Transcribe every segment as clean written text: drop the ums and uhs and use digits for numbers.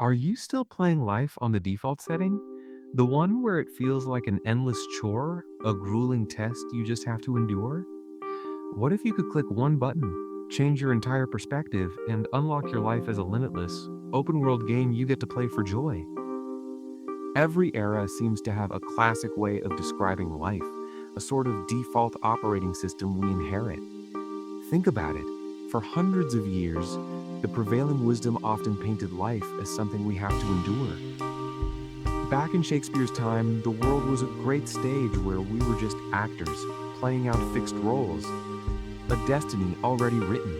Are you still playing life on the default setting? The one where it feels like an endless chore, a grueling test you just have to endure? What if you could click one button, change your entire perspective, and unlock your life as a limitless, open world game you get to play for joy? Every era seems to have a classic way of describing life, a sort of default operating system we inherit. Think about it. For hundreds of years, the prevailing wisdom often painted life as something we have to endure. Back in Shakespeare's time, the world was a great stage where we were just actors, playing out fixed roles, a destiny already written.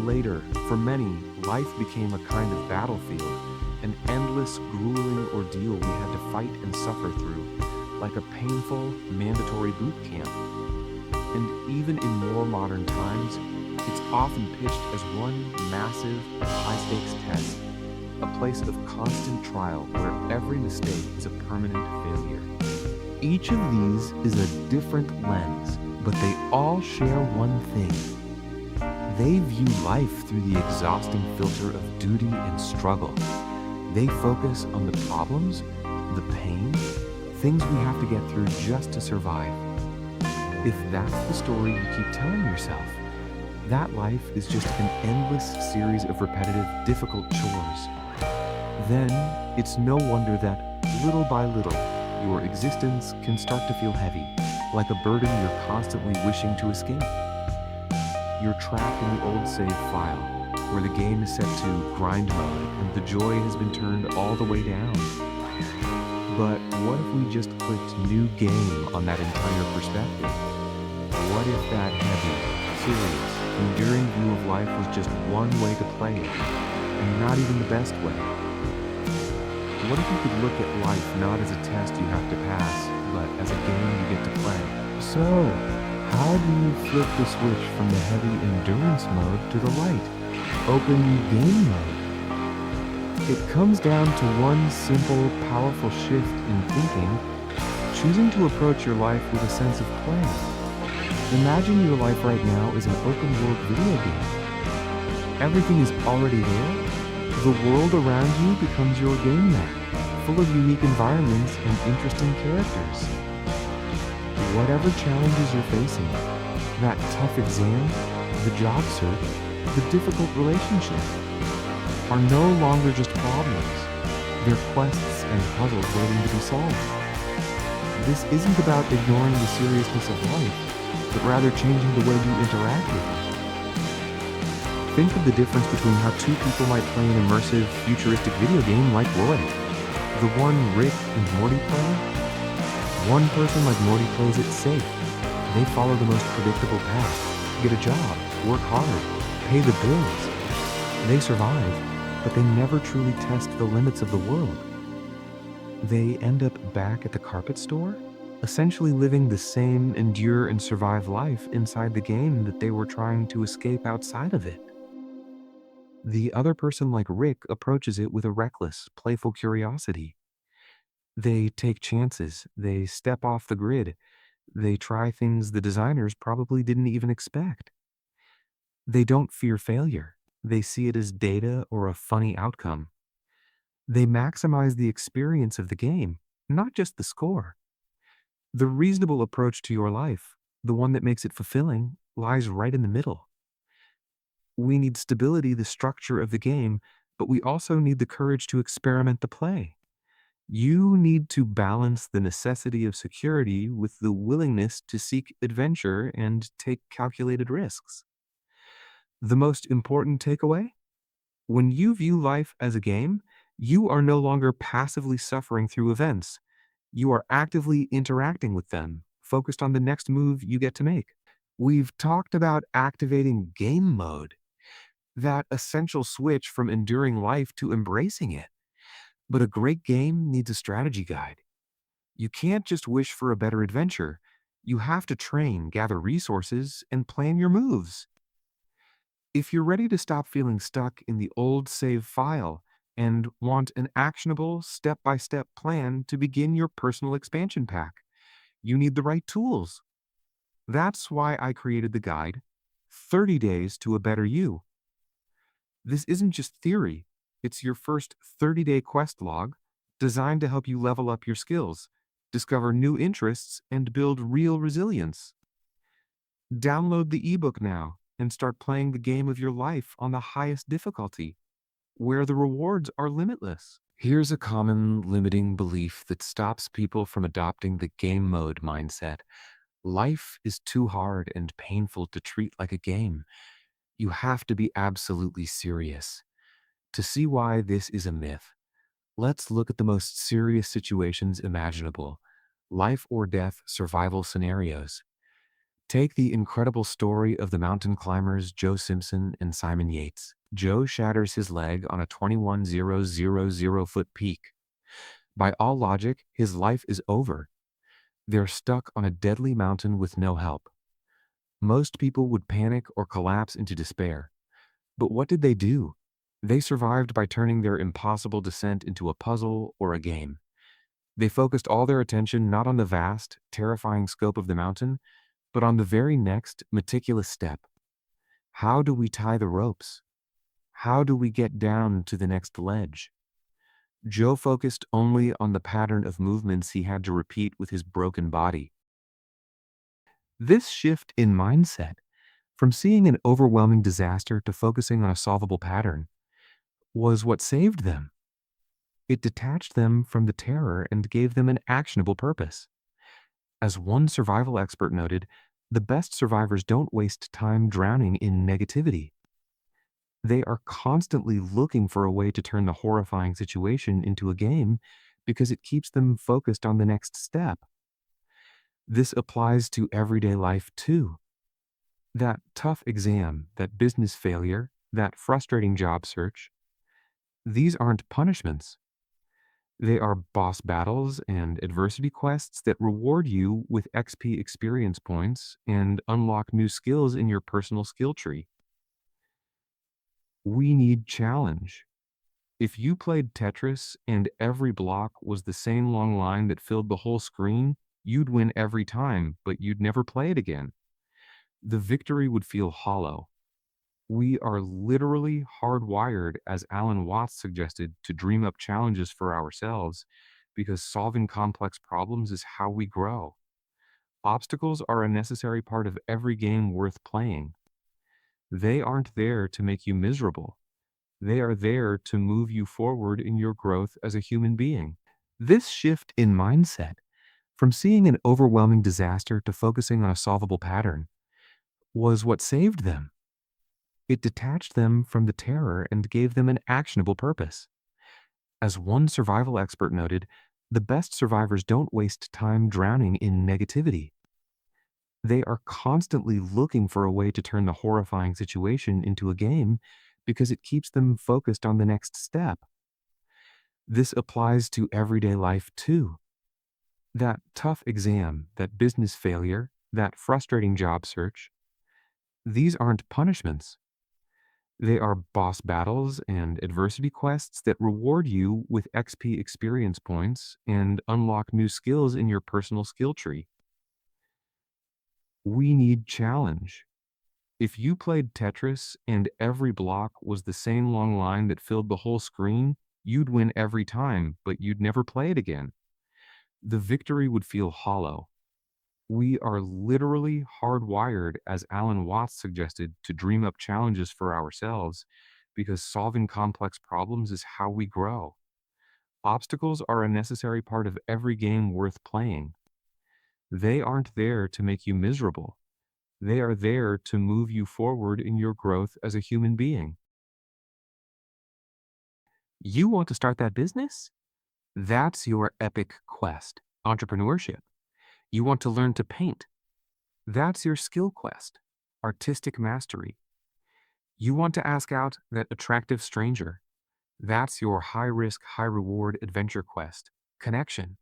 Later, for many, life became a kind of battlefield, an endless, grueling ordeal we had to fight and suffer through, like a painful, mandatory boot camp. And even in more modern times, it's often pitched as one massive, high-stakes test, a place of constant trial where every mistake is a permanent failure. Each of these is a different lens, but they all share one thing. They view life through the exhausting filter of duty and struggle. They focus on the problems, the pain, things we have to get through just to survive. If that's the story you keep telling yourself, that life is just an endless series of repetitive, difficult chores, then it's no wonder that, little by little, your existence can start to feel heavy, like a burden you're constantly wishing to escape. You're trapped in the old save file, where the game is set to grind mode and the joy has been turned all the way down. But what if we just clicked new game on that entire perspective? What if that heavy, serious, enduring view of life was just one way to play it, and not even the best way? What if you could look at life not as a test you have to pass, but as a game you get to play? So, how do you flip the switch from the heavy endurance mode to the light, open game mode? It comes down to one simple, powerful shift in thinking, choosing to approach your life with a sense of play. Imagine your life right now is an open-world video game. Everything is already there. The world around you becomes your game map, full of unique environments and interesting characters. Whatever challenges you're facing, that tough exam, the job search, the difficult relationship, are no longer just problems. They're quests and puzzles waiting to be solved. This isn't about ignoring the seriousness of life, but rather changing the way you interact with it. Think of the difference between how two people might play an immersive, futuristic video game like Roy. The one Rick and Morty play. One person like Morty plays it safe. They follow the most predictable path, get a job, work hard, pay the bills. They survive, but they never truly test the limits of the world. They end up back at the carpet store, essentially living the same endure and survive life inside the game that they were trying to escape outside of it. The other person like Rick approaches it with a reckless, playful curiosity. They take chances, they step off the grid, they try things the designers probably didn't even expect. They don't fear failure, they see it as data or a funny outcome. They maximize the experience of the game, not just the score. The reasonable approach to your life, the one that makes it fulfilling, lies right in the middle. We need stability, the structure of the game, but we also need the courage to experiment the play. You need to balance the necessity of security with the willingness to seek adventure and take calculated risks. The most important takeaway? When you view life as a game, you are no longer passively suffering through events. You are actively interacting with them, focused on the next move you get to make. We've talked about activating game mode, that essential switch from enduring life to embracing it. But a great game needs a strategy guide. You can't just wish for a better adventure. You have to train, gather resources, and plan your moves. If you're ready to stop feeling stuck in the old save file and want an actionable, step-by-step plan to begin your personal expansion pack, you need the right tools. That's why I created the guide, 30 Days to a Better You. This isn't just theory. It's your first 30-day quest log designed to help you level up your skills, discover new interests, and build real resilience. Download the ebook now and start playing the game of your life on the highest difficulty, where the rewards are limitless. Here's a common limiting belief that stops people from adopting the game mode mindset. Life is too hard and painful to treat like a game. You have to be absolutely serious. To see why this is a myth, let's look at the most serious situations imaginable, life or death survival scenarios. Take the incredible story of the mountain climbers Joe Simpson and Simon Yates. Joe shatters his leg on a 21,000-foot peak. By all logic, his life is over. They're stuck on a deadly mountain with no help. Most people would panic or collapse into despair. But what did they do? They survived by turning their impossible descent into a puzzle or a game. They focused all their attention not on the vast, terrifying scope of the mountain, but on the very next meticulous step. How do we tie the ropes? How do we get down to the next ledge? Joe focused only on the pattern of movements he had to repeat with his broken body. This shift in mindset, from seeing an overwhelming disaster to focusing on a solvable pattern, was what saved them. It detached them from the terror and gave them an actionable purpose. As one survival expert noted, the best survivors don't waste time drowning in negativity. They are constantly looking for a way to turn the horrifying situation into a game because it keeps them focused on the next step. This applies to everyday life too. That tough exam, that business failure, that frustrating job search, these aren't punishments. They are boss battles and adversity quests that reward you with XP experience points and unlock new skills in your personal skill tree. We need challenge. If you played Tetris and every block was the same long line that filled the whole screen, you'd win every time, but you'd never play it again. The victory would feel hollow. We are literally hardwired, as Alan Watts suggested, to dream up challenges for ourselves because solving complex problems is how we grow. Obstacles are a necessary part of every game worth playing. They aren't there to make you miserable. They are there to move you forward in your growth as a human being. This shift in mindset, from seeing an overwhelming disaster to focusing on a solvable pattern, was what saved them. It detached them from the terror and gave them an actionable purpose. As one survival expert noted, the best survivors don't waste time drowning in negativity. They are constantly looking for a way to turn the horrifying situation into a game because it keeps them focused on the next step. This applies to everyday life too. That tough exam, that business failure, that frustrating job search, these aren't punishments. They are boss battles and adversity quests that reward you with XP experience points and unlock new skills in your personal skill tree. We need challenge. If you played Tetris and every block was the same long line that filled the whole screen, you'd win every time, but you'd never play it again. The victory would feel hollow. We are literally hardwired, as Alan Watts suggested, to dream up challenges for ourselves because solving complex problems is how we grow. Obstacles are a necessary part of every game worth playing. They aren't there to make you miserable. They are there to move you forward in your growth as a human being. You want to start that business? That's your epic quest, entrepreneurship. You want to learn to paint? That's your skill quest, artistic mastery. You want to ask out that attractive stranger? That's your high risk, high reward adventure quest, connection.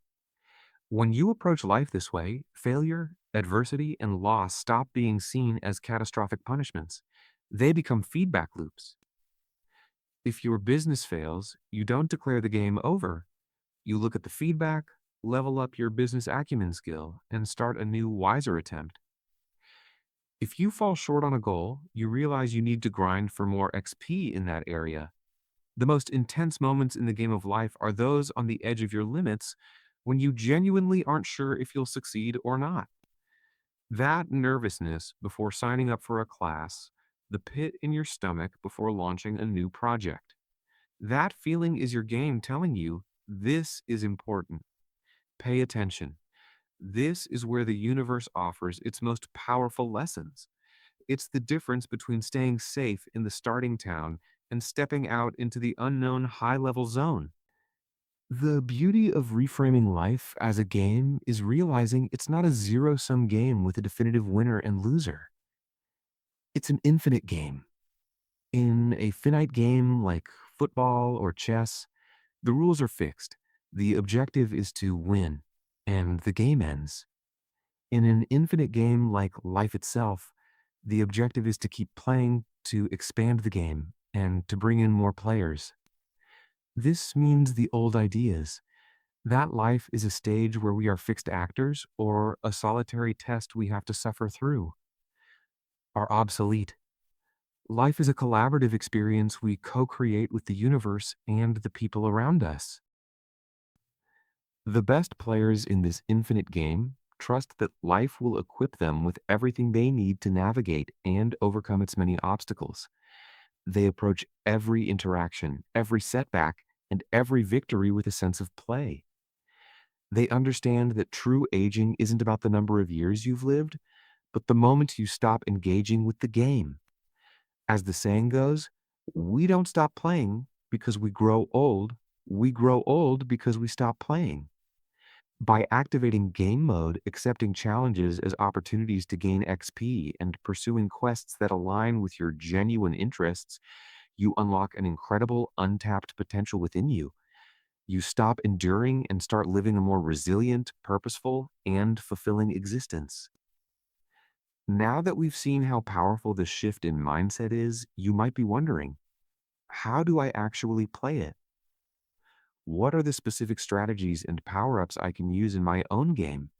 When you approach life this way, failure, adversity, and loss stop being seen as catastrophic punishments. They become feedback loops. If your business fails, you don't declare the game over. You look at the feedback, level up your business acumen skill, and start a new, wiser attempt. If you fall short on a goal, you realize you need to grind for more XP in that area. The most intense moments in the game of life are those on the edge of your limits when you genuinely aren't sure if you'll succeed or not. That nervousness before signing up for a class, the pit in your stomach before launching a new project. That feeling is your game telling you this is important. Pay attention. This is where the universe offers its most powerful lessons. It's the difference between staying safe in the starting town and stepping out into the unknown high level zone. The beauty of reframing life as a game is realizing it's not a zero sum game with a definitive winner and loser. It's an infinite game. In a finite game like football or chess, the rules are fixed. The objective is to win, and the game ends. In an infinite game like life itself, the objective is to keep playing, to expand the game, and to bring in more players. This means the old ideas that life is a stage where we are fixed actors or a solitary test we have to suffer through are obsolete. Life is a collaborative experience we co create with the universe and the people around us. The best players in this infinite game trust that life will equip them with everything they need to navigate and overcome its many obstacles. They approach every interaction, every setback, and every victory with a sense of play. They understand that true aging isn't about the number of years you've lived, but the moment you stop engaging with the game. As the saying goes, we don't stop playing because we grow old because we stop playing. By activating game mode, accepting challenges as opportunities to gain XP, and pursuing quests that align with your genuine interests, you unlock an incredible untapped potential within you. You stop enduring and start living a more resilient, purposeful, and fulfilling existence. Now that we've seen how powerful this shift in mindset is, you might be wondering, how do I actually play it? What are the specific strategies and power ups I can use in my own game?